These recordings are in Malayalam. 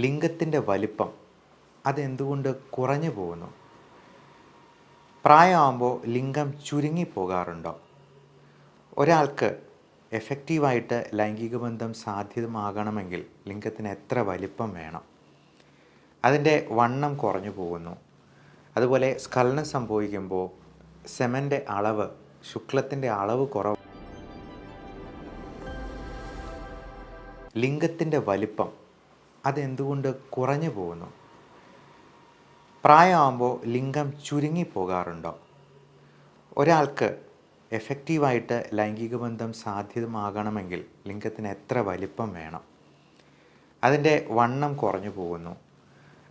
ലിംഗത്തിൻ്റെ വലിപ്പം അതെന്തുകൊണ്ട് കുറഞ്ഞു പോകുന്നു? പ്രായമാകുമ്പോൾ ലിംഗം ചുരുങ്ങിപ്പോകാറുണ്ടോ? ഒരാൾക്ക് എഫക്റ്റീവായിട്ട് ലൈംഗിക ബന്ധം സാധ്യമാകണമെങ്കിൽ ലിംഗത്തിന് എത്ര വലിപ്പം വേണം? അതിൻ്റെ വണ്ണം കുറഞ്ഞു പോകുന്നു. അതുപോലെ സ്ഖലനം സംഭവിക്കുമ്പോൾ സെമൻ്റെ അളവ്, ശുക്ലത്തിൻ്റെ അളവ് കുറവ്. ലിംഗത്തിൻ്റെ വലിപ്പം അതെന്തുകൊണ്ട് കുറഞ്ഞു പോകുന്നു? പ്രായമാകുമ്പോൾ ലിംഗം ചുരുങ്ങിപ്പോകാറുണ്ടോ? ഒരാൾക്ക് എഫക്റ്റീവായിട്ട് ലൈംഗിക ബന്ധം സാധ്യമാകണമെങ്കിൽ ലിംഗത്തിന് എത്ര വലിപ്പം വേണം? അതിൻ്റെ വണ്ണം കുറഞ്ഞു പോകുന്നു.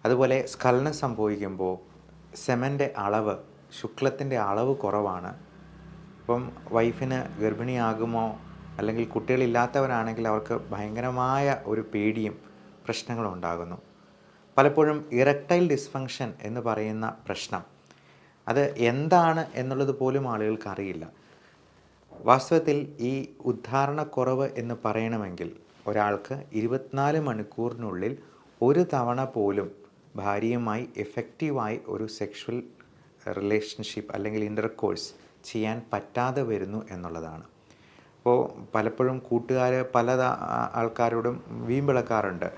അതുപോലെ സ്ഖലനം സംഭവിക്കുമ്പോൾ സെമൻ്റെ അളവ്, ശുക്ലത്തിൻ്റെ അളവ് കുറവാണ്. ഇപ്പം വൈഫിന് ഗർഭിണിയാകുമോ അല്ലെങ്കിൽ കുട്ടികളില്ലാത്തവരാണെങ്കിൽ അവർക്ക് ഭയങ്കരമായ ഒരു പേടിയും പ്രശ്നങ്ങളും ഉണ്ടാകുന്നു. പലപ്പോഴും ഇറക്ടൈൽ ഡിസ്ഫങ്ഷൻ എന്ന് പറയുന്ന പ്രശ്നം അത് എന്താണ് എന്നുള്ളത് പോലും ആളുകൾക്ക് അറിയില്ല. വാസ്തവത്തിൽ ഈ ഉദ്ധാരണക്കുറവ് എന്ന് പറയണമെങ്കിൽ ഒരാൾക്ക് 24 മണിക്കൂറിനുള്ളിൽ ഒരു തവണ പോലും ഭാര്യയുമായി എഫക്റ്റീവായി ഒരു സെക്ഷൽ റിലേഷൻഷിപ്പ് അല്ലെങ്കിൽ ഇൻ്റർകോഴ്സ് ചെയ്യാൻ പറ്റാതെ വരുന്നു എന്നുള്ളതാണ്. അപ്പോൾ പലപ്പോഴും കൂട്ടുകാർ പല ആൾക്കാരോടും വീമ്പിളക്കാറുണ്ട്.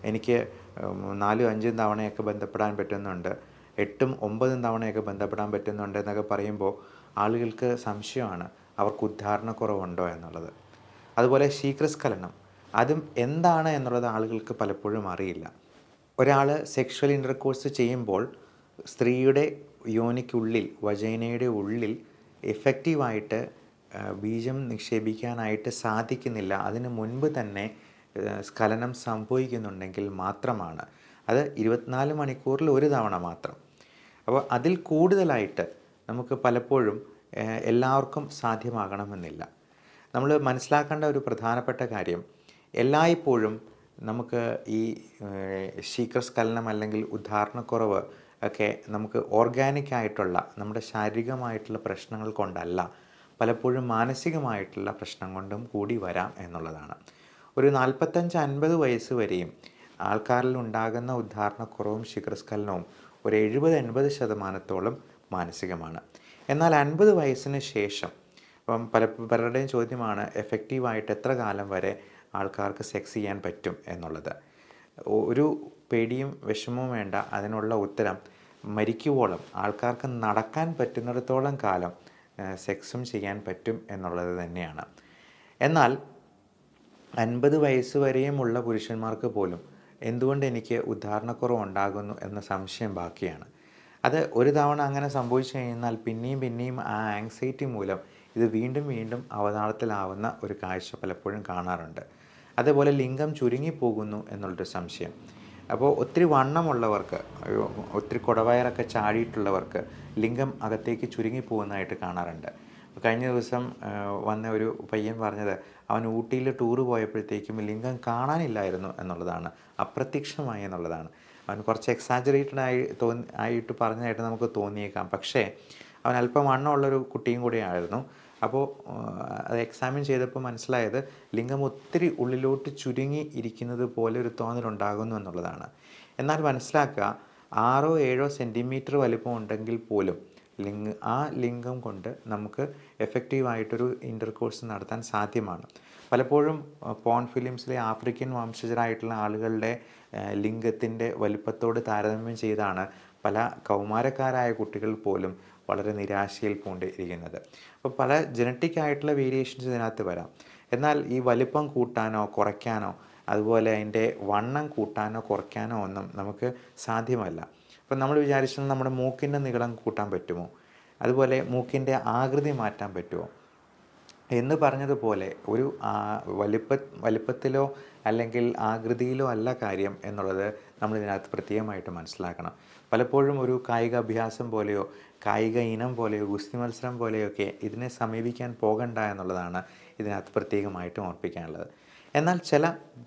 എനിക്ക് 4-5 തവണയൊക്കെ ബന്ധപ്പെടാൻ പറ്റുന്നുണ്ട്, 8-9 തവണയൊക്കെ ബന്ധപ്പെടാൻ പറ്റുന്നുണ്ട് എന്നൊക്കെ പറയുമ്പോൾ ആളുകൾക്ക് സംശയമാണ് അവർക്ക് ഉദ്ധാരണക്കുറവുണ്ടോ എന്നുള്ളത്. അതുപോലെ ശീഘ്രസ്ഖലനം അതും എന്താണ് എന്നുള്ളത് ആളുകൾക്ക് പലപ്പോഴും അറിയില്ല. ഒരാൾ സെക്ഷൽ ഇൻ്റർകോഴ്സ് ചെയ്യുമ്പോൾ സ്ത്രീയുടെ യോനിക്കുള്ളിൽ, വജൈനയുടെ ഉള്ളിൽ എഫക്റ്റീവായിട്ട് ബീജം നിക്ഷേപിക്കാനായിട്ട് സാധിക്കുന്നില്ല. അതിന് മുൻപ് തന്നെ സ്ഖലനം സംഭവിക്കുന്നുണ്ടെങ്കിൽ മാത്രമാണ്. അത് 24 മണിക്കൂറിൽ ഒരു തവണ മാത്രം. അപ്പോൾ അതിൽ കൂടുതലായിട്ട് നമുക്ക് പലപ്പോഴും എല്ലാവർക്കും സാധ്യമാകണമെന്നില്ല. നമ്മൾ മനസ്സിലാക്കേണ്ട ഒരു പ്രധാനപ്പെട്ട കാര്യം, എല്ലായ്പ്പോഴും നമുക്ക് ഈ ശീഘ്രസ്ഖലനം അല്ലെങ്കിൽ ഉദ്ധാരണക്കുറവ് ഒക്കെ നമുക്ക് ഓർഗാനിക്കായിട്ടുള്ള നമ്മുടെ ശാരീരികമായിട്ടുള്ള പ്രശ്നങ്ങൾ കൊണ്ടല്ല, പലപ്പോഴും മാനസികമായിട്ടുള്ള പ്രശ്നം കൊണ്ടും കൂടി വരാം എന്നുള്ളതാണ്. ഒരു 45-50 വയസ്സ് വരെയും ആൾക്കാരിൽ ഉണ്ടാകുന്ന ഉദ്ധാരണക്കുറവും ശീഘ്രസ്ഖലനവും ഒരു 70-80% മാനസികമാണ്. എന്നാൽ 50 വയസ്സിന് ശേഷം, ഇപ്പം പലരുടെയും ചോദ്യമാണ് എഫക്റ്റീവായിട്ട് എത്ര കാലം വരെ ആൾക്കാർക്ക് സെക്സ് ചെയ്യാൻ പറ്റും എന്നുള്ളത്. ഒരു പേടിയും വിഷമവും വേണ്ട. അതിനുള്ള ഉത്തരം മരിക്കുവോളം ആൾക്കാർക്ക് നടക്കാൻ പറ്റുന്നിടത്തോളം കാലം സെക്സും ചെയ്യാൻ പറ്റും എന്നുള്ളത് തന്നെയാണ്. എന്നാൽ 50 വയസ്സ് വരെയുമുള്ള പുരുഷന്മാർക്ക് പോലും എന്തുകൊണ്ട് എനിക്ക് ഉദ്ധാരണക്കുറവ് ഉണ്ടാകുന്നു എന്ന സംശയം ബാക്കിയാണ്. അത് ഒരു തവണ അങ്ങനെ സംഭവിച്ചു കഴിഞ്ഞാൽ പിന്നെയും ആ ആങ്സൈറ്റി മൂലം ഇത് വീണ്ടും അവതാളത്തിലാവുന്ന ഒരു കാഴ്ച പലപ്പോഴും കാണാറുണ്ട്. അതേപോലെ ലിംഗം ചുരുങ്ങിപ്പോകുന്നു എന്നുള്ളൊരു സംശയം. അപ്പോൾ ഒത്തിരി വണ്ണമുള്ളവർക്ക്, ഒത്തിരി കുടവയറൊക്കെ ചാടിയിട്ടുള്ളവർക്ക് ലിംഗം അകത്തേക്ക് ചുരുങ്ങിപ്പോകുന്നതായിട്ട് കാണാറുണ്ട്. കഴിഞ്ഞ ദിവസം വന്ന ഒരു പയ്യൻ പറഞ്ഞത് അവൻ ഊട്ടിയിൽ ടൂറ് പോയപ്പോഴത്തേക്കും ലിംഗം കാണാനില്ലായിരുന്നു എന്നുള്ളതാണ്, അപ്രത്യക്ഷമായി എന്നുള്ളതാണ്. അവൻ കുറച്ച് എക്സാജറേറ്റഡ് ആയിട്ട് പറഞ്ഞതായിട്ട് നമുക്ക് തോന്നിയേക്കാം. പക്ഷേ അവൻ അല്പം വണ്ണമുള്ളൊരു കുട്ടിയും കൂടിയായിരുന്നു. അപ്പോൾ അത് എക്സാമിൻ ചെയ്തപ്പോൾ മനസ്സിലായത് ലിംഗം ഒത്തിരി ഉള്ളിലോട്ട് ചുരുങ്ങി ഇരിക്കുന്നത് പോലെ ഒരു തോന്നലുണ്ടാകുന്നു എന്നുള്ളതാണ്. എന്നാൽ മനസ്സിലാക്കുക, 6-7 സെൻറ്റിമീറ്റർ വലിപ്പം ഉണ്ടെങ്കിൽ പോലും ആ ലിംഗം കൊണ്ട് നമുക്ക് എഫക്റ്റീവായിട്ടൊരു ഇൻ്റർകോഴ്സ് നടത്താൻ സാധ്യമാണ്. പലപ്പോഴും പോൺ ഫിലിംസിലെ ആഫ്രിക്കൻ വംശജരായിട്ടുള്ള ആളുകളുടെ ലിംഗത്തിൻ്റെ വലിപ്പത്തോട് താരതമ്യം ചെയ്താണ് പല കൗമാരക്കാരായ കുട്ടികൾ പോലും വളരെ നിരാശയിൽ പൂണ്ടിരിക്കുന്നത്. അപ്പോൾ പല ജനറ്റിക് ആയിട്ടുള്ള വേരിയേഷൻസ് ഇതിനകത്ത് വരാം. എന്നാൽ ഈ വലിപ്പം കൂട്ടാനോ കുറയ്ക്കാനോ അതുപോലെ അതിൻ്റെ വണ്ണം കൂട്ടാനോ കുറയ്ക്കാനോ ഒന്നും നമുക്ക് സാധ്യമല്ല. അപ്പം നമ്മൾ വിചാരിച്ചാൽ നമ്മുടെ മൂക്കിൻ്റെ നീളം കൂട്ടാൻ പറ്റുമോ, അതുപോലെ മൂക്കിൻ്റെ ആകൃതി മാറ്റാൻ പറ്റുമോ എന്ന് പറഞ്ഞതുപോലെ ഒരു വലിപ്പത്തിലോ അല്ലെങ്കിൽ ആകൃതിയിലോ അല്ല കാര്യം എന്നുള്ളത് നമ്മളിതിനകത്ത് പ്രത്യേകമായിട്ട് മനസ്സിലാക്കണം. പലപ്പോഴും ഒരു കായിക അഭ്യാസം പോലെയോ കായിക ഇനം പോലെയോ ഗുസ്തി മത്സരം പോലെയൊക്കെ ഇതിനെ സമീപിക്കാൻ പോകണ്ട എന്നുള്ളതാണ് ഇതിനകത്ത് പ്രത്യേകമായിട്ടും ഓർപ്പിക്കാനുള്ളത്. എന്നാൽ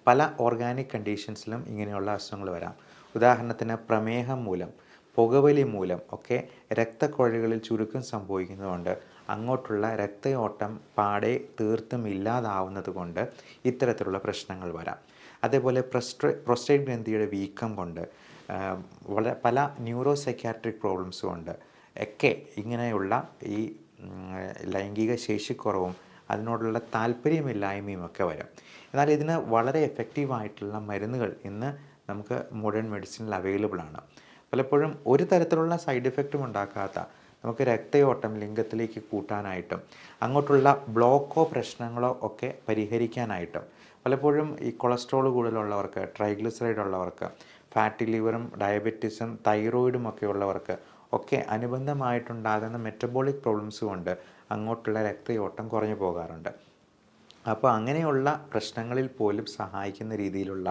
പല ഓർഗാനിക് കണ്ടീഷൻസിലും ഇങ്ങനെയുള്ള അസുഖങ്ങൾ വരാം. ഉദാഹരണത്തിന് പ്രമേഹം മൂലം, പുകവലി മൂലം ഒക്കെ രക്തക്കുഴലുകളിൽ ചുരുക്കം സംഭവിക്കുന്നതുകൊണ്ട് അങ്ങോട്ടുള്ള രക്തയോട്ടം പാടെ തീർത്തും ഇല്ലാതാവുന്നത് കൊണ്ട് ഇത്തരത്തിലുള്ള പ്രശ്നങ്ങൾ വരാം. അതേപോലെ പ്രൊസ്റ്റേറ്റ് ഗ്രന്ഥിയുടെ വീക്കം കൊണ്ട്, വളരെ പല ന്യൂറോ സൈക്യാട്രിക് പ്രോബ്ലംസും ഉണ്ട് ഒക്കെ ഇങ്ങനെയുള്ള ഈ ലൈംഗിക ശേഷിക്കുറവും അതിനോടുള്ള താല്പര്യമില്ലായ്മയും ഒക്കെ വരാം. എന്നാൽ ഇതിന് വളരെ എഫക്റ്റീവായിട്ടുള്ള മരുന്നുകൾ ഇന്ന് നമുക്ക് മോഡേൺ മെഡിസിനിൽ അവൈലബിൾ ആണ്. പലപ്പോഴും ഒരു തരത്തിലുള്ള സൈഡ് എഫക്റ്റും ഉണ്ടാക്കാത്ത, നമുക്ക് രക്തയോട്ടം ലിംഗത്തിലേക്ക് കൂട്ടാനായിട്ടും അങ്ങോട്ടുള്ള ബ്ലോക്കോ പ്രശ്നങ്ങളോ ഒക്കെ പരിഹരിക്കാനായിട്ടും, പലപ്പോഴും ഈ കൊളസ്ട്രോൾ കൂടുതലുള്ളവർക്ക്, ട്രൈഗ്ലിസറൈഡ് ഉള്ളവർക്ക്, ഫാറ്റി ലിവറും ഡയബറ്റീസും തൈറോയിഡും ഒക്കെ ഉള്ളവർക്ക് ഒക്കെ അനുബന്ധമായിട്ടുണ്ടാകുന്ന മെറ്റബോളിക് പ്രോബ്ലംസ് കൊണ്ട് അങ്ങോട്ടുള്ള രക്തയോട്ടം കുറഞ്ഞു പോകാറുണ്ട്. അപ്പോൾ അങ്ങനെയുള്ള പ്രശ്നങ്ങളിൽ പോലും സഹായിക്കുന്ന രീതിയിലുള്ള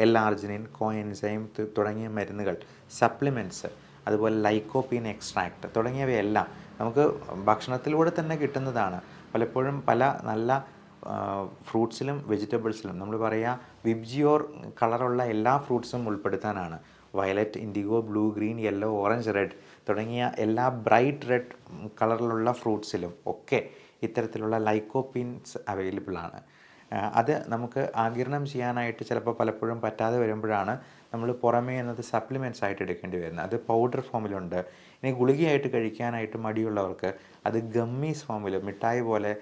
L-arginine, കോഎൻസൈം തുടങ്ങിയ മരുന്നുകൾ, സപ്ലിമെൻറ്റ്സ്, അതുപോലെ ലൈക്കോപ്പീൻ എക്സ്ട്രാക്റ്റ് തുടങ്ങിയവയെല്ലാം നമുക്ക് ഭക്ഷണത്തിലൂടെ തന്നെ കിട്ടുന്നതാണ്. പലപ്പോഴും പല നല്ല ഫ്രൂട്ട്സിലും വെജിറ്റബിൾസിലും നമ്മൾ പറയുക വിബ്ജിയോർ കളറുള്ള എല്ലാ ഫ്രൂട്ട്സും ഉൾപ്പെടുത്താനാണ്. Violet, indigo, blue, green, yellow, orange, red തുടങ്ങിയ എല്ലാ ബ്രൈറ്റ് റെഡ് കളറിലുള്ള ഫ്രൂട്ട്സിലും ഒക്കെ ഇത്തരത്തിലുള്ള ലൈക്കോപ്പീൻസ് അവൈലബിൾ ആണ്. അത് നമുക്ക് ആഗിരണം ചെയ്യാനായിട്ട് ചിലപ്പോൾ പലപ്പോഴും പറ്റാതെ വരുമ്പോഴാണ് നമ്മൾ പുറമേ എന്നത് സപ്ലിമെൻറ്റ്സ് ആയിട്ട് എടുക്കേണ്ടി വരുന്നത്. അത് പൗഡർ ഫോമിലുണ്ട്. ഇനി ഗുളികയായിട്ട് കഴിക്കാനായിട്ട് മടിയുള്ളവർക്ക് അത് ഗമ്മീസ് ഫോമിൽ മിഠായി പോലെ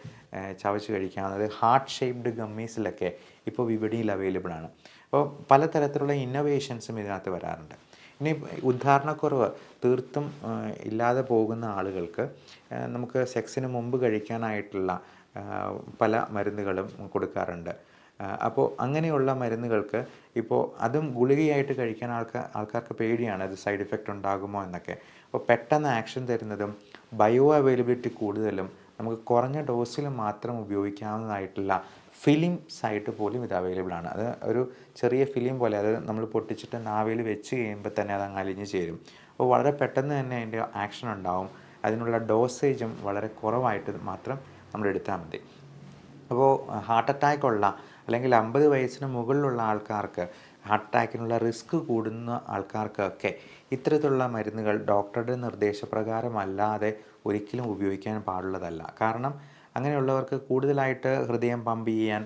ചവച്ച് കഴിക്കാവുന്നത് ഹാർട്ട് ഷേപ്ഡ് ഗമ്മീസിലൊക്കെ ഇപ്പോൾ വിപണിയിൽ അവൈലബിൾ ആണ്. അപ്പോൾ പലതരത്തിലുള്ള ഇന്നോവേഷൻസും ഇതിനകത്ത് വരാറുണ്ട്. ഇനി ഉദ്ധാരണക്കുറവ് തീർത്തും ഇല്ലാതെ പോകുന്ന ആളുകൾക്ക് നമുക്ക് സെക്സിന് മുമ്പ് കഴിക്കാനായിട്ടുള്ള പല മരുന്നുകളും കൊടുക്കാറുണ്ട്. അപ്പോൾ അങ്ങനെയുള്ള മരുന്നുകൾക്ക് ഇപ്പോൾ അതും ഗുളികയായിട്ട് കഴിക്കാൻ ആൾക്കാർക്ക് പേടിയാണ്, അത് സൈഡ് എഫക്റ്റ് ഉണ്ടാകുമോ എന്നൊക്കെ. അപ്പോൾ പെട്ടെന്ന് ആക്ഷൻ തരുന്നതും ബയോ അവൈലബിലിറ്റി കൂടുതലും നമുക്ക് കുറഞ്ഞ ഡോസിൽ മാത്രം ഉപയോഗിക്കാവുന്നതായിട്ടുള്ള ഫിലിംസ് ആയിട്ട് പോലും ഇത് അവൈലബിൾ ആണ്. അത് ഒരു ചെറിയ ഫിലിം പോലെ, അത് നമ്മൾ പൊട്ടിച്ചിട്ട് നാവിൽ വെച്ച് കഴിയുമ്പോൾ തന്നെ അത് അങ്ങ് അലിഞ്ഞ് ചേരും. അപ്പോൾ വളരെ പെട്ടെന്ന് തന്നെ അതിൻ്റെ ആക്ഷൻ ഉണ്ടാവും. അതിനുള്ള ഡോസേജും വളരെ കുറവായിട്ട് മാത്രം നമ്മൾ എടുത്താൽ മതി. അപ്പോൾ ഹാർട്ട് അറ്റാക്ക് ഉള്ള അല്ലെങ്കിൽ 50 വയസ്സിന് മുകളിലുള്ള ആൾക്കാർക്ക്, ഹാർട്ട് അറ്റാക്കിനുള്ള റിസ്ക് കൂടുന്ന ആൾക്കാർക്കൊക്കെ ഇത്തരത്തിലുള്ള മരുന്നുകൾ ഡോക്ടറുടെ നിർദ്ദേശപ്രകാരമല്ലാതെ ഒരിക്കലും ഉപയോഗിക്കാൻ പാടുള്ളതല്ല. കാരണം അങ്ങനെയുള്ളവർക്ക് കൂടുതലായിട്ട് ഹൃദയം പമ്പ് ചെയ്യാൻ,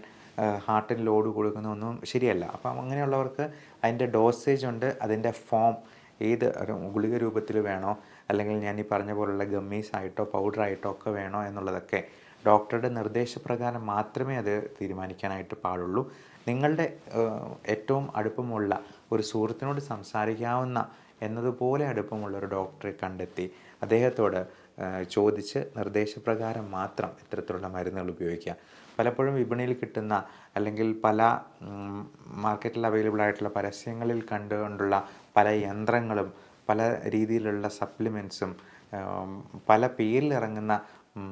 ഹാർട്ടിന് ലോഡ് കൊടുക്കുന്നതൊന്നും ശരിയല്ല. അപ്പം അങ്ങനെയുള്ളവർക്ക് അതിൻ്റെ ഡോസേജ് ഉണ്ട്, അതിൻ്റെ ഫോം ഏത് ഗുളിക രൂപത്തിൽ വേണോ അല്ലെങ്കിൽ ഞാൻ ഈ പറഞ്ഞ പോലുള്ള ഗമ്മീസ് ആയിട്ടോ പൗഡറായിട്ടോ ഒക്കെ വേണോ എന്നുള്ളതൊക്കെ ഡോക്ടറുടെ നിർദ്ദേശപ്രകാരം മാത്രമേ അത് തീരുമാനിക്കാനായിട്ട് പാടുള്ളൂ. നിങ്ങളുടെ ഏറ്റവും അടുപ്പമുള്ള ഒരു സുഹൃത്തിനോട് സംസാരിക്കാവുന്ന എന്നതുപോലെ അടുപ്പമുള്ള ഒരു ഡോക്ടറെ കണ്ടെത്തി അദ്ദേഹത്തോട് ചോദിച്ച് നിർദ്ദേശപ്രകാരം മാത്രം ഇത്തരത്തിലുള്ള മരുന്നുകൾ ഉപയോഗിക്കുക. പലപ്പോഴും വിപണിയിൽ കിട്ടുന്ന അല്ലെങ്കിൽ പല മാർക്കറ്റിൽ അവൈലബിൾ ആയിട്ടുള്ള പരസ്യങ്ങളിൽ കണ്ടുകൊണ്ടുള്ള പല യന്ത്രങ്ങളും പല രീതിയിലുള്ള സപ്ലിമെൻറ്റ്സും പല പേരിലിറങ്ങുന്ന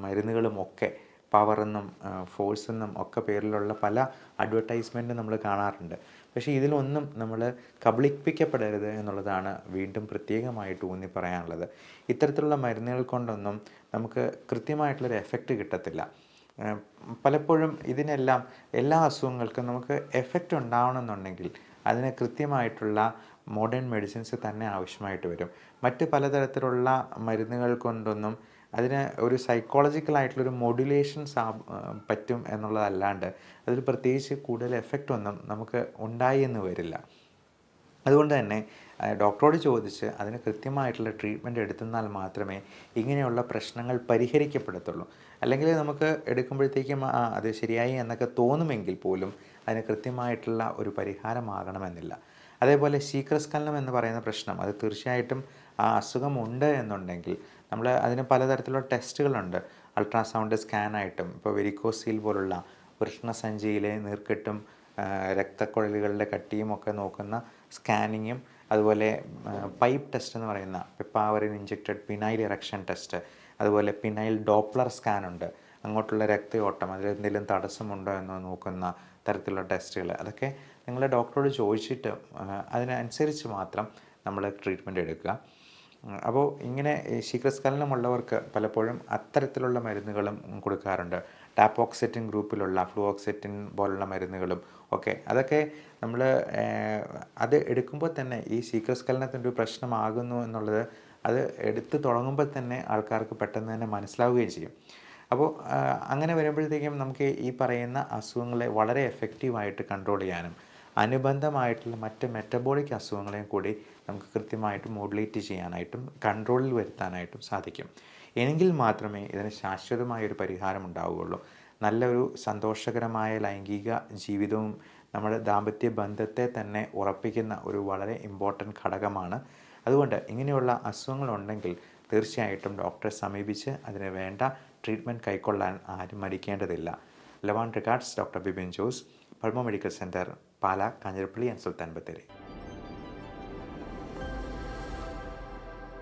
മരുന്നുകളും ഒക്കെ പവറെന്നും ഫോഴ്സെന്നും ഒക്കെ പേരിലുള്ള പല അഡ്വർടൈസ്മെൻറ്റും നമ്മൾ കാണാറുണ്ട്. പക്ഷേ ഇതിലൊന്നും നമ്മൾ കബളിപ്പിക്കപ്പെടരുത് എന്നുള്ളതാണ് വീണ്ടും പ്രത്യേകമായിട്ട് ഊന്നി പറയാനുള്ളത്. ഇത്തരത്തിലുള്ള മരുന്നുകൾ കൊണ്ടൊന്നും നമുക്ക് കൃത്യമായിട്ടുള്ളൊരു എഫക്റ്റ് കിട്ടത്തില്ല. പലപ്പോഴും ഇതിനെല്ലാം എല്ലാ അസുഖങ്ങൾക്കും നമുക്ക് എഫക്റ്റ് ഉണ്ടാവണമെന്നുണ്ടെങ്കിൽ അതിന് കൃത്യമായിട്ടുള്ള മോഡേൺ മെഡിസിൻസ് തന്നെ ആവശ്യമായിട്ട് വരും. മറ്റ് പലതരത്തിലുള്ള മരുന്നുകൾ കൊണ്ടൊന്നും അതിന് ഒരു സൈക്കോളജിക്കലായിട്ടുള്ളൊരു മോഡുലേഷൻസ് പറ്റും എന്നുള്ളതല്ലാണ്ട് അതിൽ പ്രത്യേകിച്ച് കൂടുതൽ എഫക്റ്റ് ഒന്നും നമുക്ക് ഉണ്ടായി എന്ന് വരില്ല. അതുകൊണ്ട് തന്നെ ഡോക്ടറോട് ചോദിച്ച് അതിന് കൃത്യമായിട്ടുള്ള ട്രീറ്റ്മെൻറ്റ് എടുത്തെന്നാൽ മാത്രമേ ഇങ്ങനെയുള്ള പ്രശ്നങ്ങൾ പരിഹരിക്കപ്പെടത്തുള്ളൂ. അല്ലെങ്കിൽ നമുക്ക് എടുക്കുമ്പോഴത്തേക്കും അത് ശരിയായി എന്നൊക്കെ തോന്നുമെങ്കിൽ പോലും അതിന് കൃത്യമായിട്ടുള്ള ഒരു പരിഹാരമാകണമെന്നില്ല. അതേപോലെ ശീഘ്രസ്ഖലനം എന്ന് പറയുന്ന പ്രശ്നം, അത് തീർച്ചയായിട്ടും ആ അസുഖമുണ്ട് എന്നുണ്ടെങ്കിൽ നമ്മൾ അതിന് പലതരത്തിലുള്ള ടെസ്റ്റുകളുണ്ട്. അൾട്രാസൗണ്ട് സ്കാനായിട്ടും ഇപ്പോൾ വെരിക്കോസീൽ പോലുള്ള വൃഷ്ണസഞ്ചിയിലെ നീർക്കെട്ടും രക്തക്കുഴലുകളുടെ കട്ടിയും ഒക്കെ നോക്കുന്ന സ്കാനിങ്ങും, അതുപോലെ പൈപ്പ് ടെസ്റ്റ് എന്ന് പറയുന്ന പെപ്പാവറിൻ ഇഞ്ചക്റ്റഡ് പിനൈൽ ഇറക്ഷൻ ടെസ്റ്റ്, അതുപോലെ പിനൈൽ ഡോപ്ലർ സ്കാനുണ്ട്. അങ്ങോട്ടുള്ള രക്തയോട്ടം അതിലെന്തെങ്കിലും തടസ്സമുണ്ടോ എന്ന് നോക്കുന്ന തരത്തിലുള്ള ടെസ്റ്റുകൾ, അതൊക്കെ നിങ്ങൾ ഡോക്ടറോട് ചോദിച്ചിട്ട് അതിനനുസരിച്ച് മാത്രം നമ്മൾ ട്രീറ്റ്മെൻറ്റ് എടുക്കുക. അപ്പോൾ ഇങ്ങനെ ശീഘ്രസ്ഖലനമുള്ളവർക്ക് പലപ്പോഴും അത്തരത്തിലുള്ള മരുന്നുകളും കൊടുക്കാറുണ്ട്. ടാപ്പോക്സെറ്റിൻ ഗ്രൂപ്പിലുള്ള ഫ്ലൂഓക്സെറ്റിൻ പോലുള്ള മരുന്നുകളും ഒക്കെ, അതൊക്കെ നമ്മൾ അത് എടുക്കുമ്പോൾ തന്നെ ഈ ശീഘ്രസ്ഖലനത്തിൻ്റെ ഒരു പ്രശ്നമാകുന്നു എന്നുള്ളത് അത് എടുത്ത് തുടങ്ങുമ്പോൾ തന്നെ ആൾക്കാർക്ക് പെട്ടെന്ന് തന്നെ മനസ്സിലാവുകയും ചെയ്യും. അപ്പോൾ അങ്ങനെ വരുമ്പോഴത്തേക്കും നമുക്ക് ഈ പറയുന്ന അസുഖങ്ങളെ വളരെ എഫക്റ്റീവായിട്ട് കൺട്രോൾ ചെയ്യാനും അനുബന്ധമായിട്ടുള്ള മറ്റ് മെറ്റബോളിക് അസുഖങ്ങളെയും കൂടി നമുക്ക് കൃത്യമായിട്ട് മോഡുലേറ്റ് ചെയ്യാനായിട്ടും കൺട്രോളിൽ വരുത്താനായിട്ടും സാധിക്കും. എങ്കിൽ മാത്രമേ ഇതിന് ശാശ്വതമായൊരു പരിഹാരം ഉണ്ടാവുകയുള്ളൂ. നല്ലൊരു സന്തോഷകരമായ ലൈംഗിക ജീവിതവും നമ്മുടെ ദാമ്പത്യ ബന്ധത്തെ തന്നെ ഉറപ്പിക്കുന്ന ഒരു വളരെ ഇമ്പോർട്ടൻറ്റ് ഘടകമാണ്. അതുകൊണ്ട് ഇങ്ങനെയുള്ള അസുഖങ്ങളുണ്ടെങ്കിൽ തീർച്ചയായിട്ടും ഡോക്ടറെ സമീപിച്ച് അതിന് വേണ്ട ട്രീറ്റ്മെൻറ്റ് കൈക്കൊള്ളാൻ ആരും മടിക്കേണ്ടതില്ല. Love and regards, doctor Bibin Jose, pulmo medical centre, Pala, Kanjirappally and Sultan Bathery.